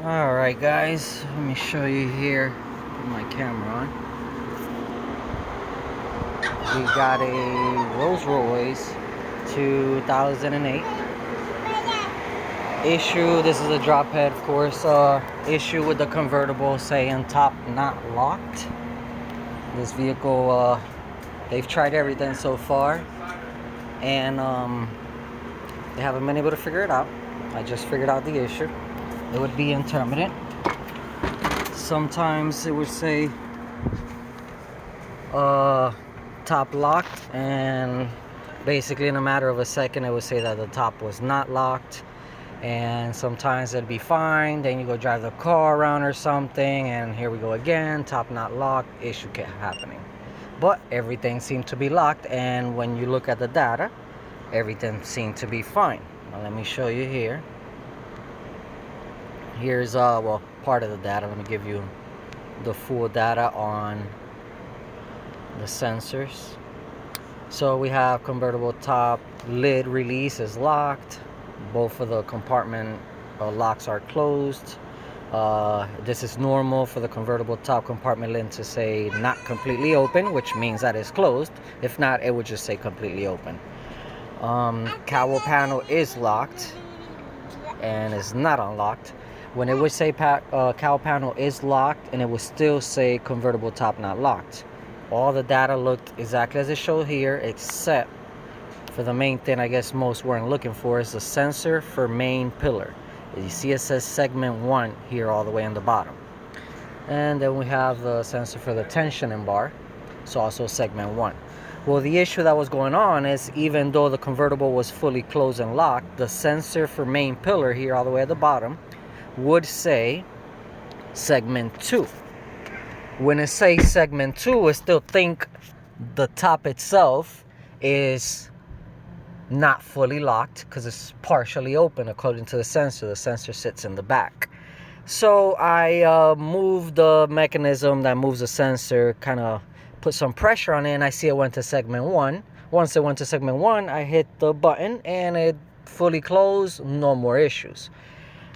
Alright guys, let me show you here. Put my camera on. We got a Rolls-Royce 2008 issue. This is a drop head, of course. Issue with the convertible saying top not locked. This vehicle, they've tried everything so far, and they haven't been able to figure it out. I just figured out the issue. It would be intermittent. Sometimes it would say top locked, and basically in a matter of a second it would say that the top was not locked. And sometimes it'd be fine, then you go drive the car around or something, and here we go again, top not locked, issue kept happening. But everything seemed to be locked, and when you look at the data, everything seemed to be fine. Now let me show you here. Here's well, part of the data. Let me give you the full data on the sensors. So we have convertible top lid release is locked. Both of the compartment locks are closed. This is normal for the convertible top compartment lid to say not completely open, which means that it's closed. If not, it would just say completely open. Cowl panel is locked and is not unlocked. When it would say cowl panel is locked, and it would still say convertible top not locked. All the data looked exactly as it showed here, except for the main thing I guess most weren't looking for, is the sensor for main pillar. You see it says segment 1 here all the way in the bottom. And then we have the sensor for the tensioning bar, so also segment 1. Well, the issue that was going on is, even though the convertible was fully closed and locked, the sensor for main pillar here all the way at the bottom would say segment 2. When it says segment 2, I still think the top itself is not fully locked because it's partially open according to the sensor. The sensor sits in the back. So I moved the mechanism that moves the sensor, kind of put some pressure on it, and I see it went to segment 1. Once it went to segment 1, I hit the button and it fully closed, no more issues.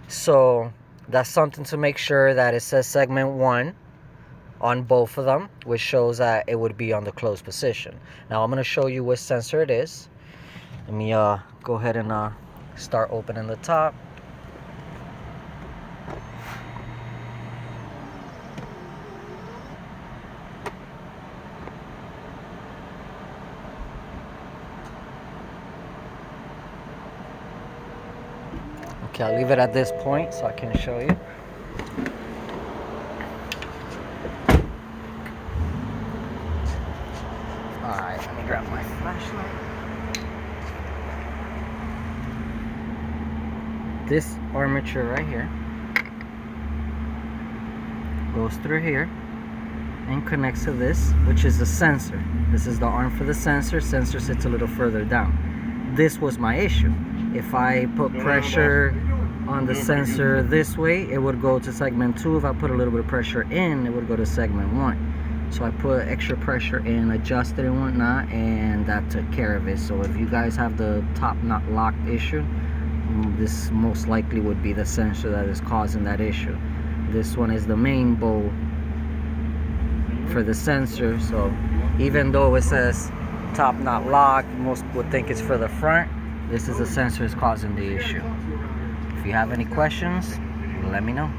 So that's something to make sure that it says segment 1 on both of them, which shows that it would be on the closed position. Now I'm going to show you which sensor it is. Let me go ahead and start opening the top. Okay, I'll leave it at this point so I can show you. Alright, let me grab my flashlight. This armature right here goes through here and connects to this, which is the sensor. This is the arm for the sensor. Sensor sits a little further down. This was my issue. If I put pressure on the sensor this way, it would go to segment 2. If I put a little bit of pressure in, it would go to segment 1. So I put extra pressure in, adjusted and whatnot, and that took care of it. So if you guys have the top not locked issue, this most likely would be the sensor that is causing that issue. This one is the main bowl for the sensor, so even though it says top not locked, most would think it's for the front. This is the sensor is causing the issue. If you have any questions, let me know.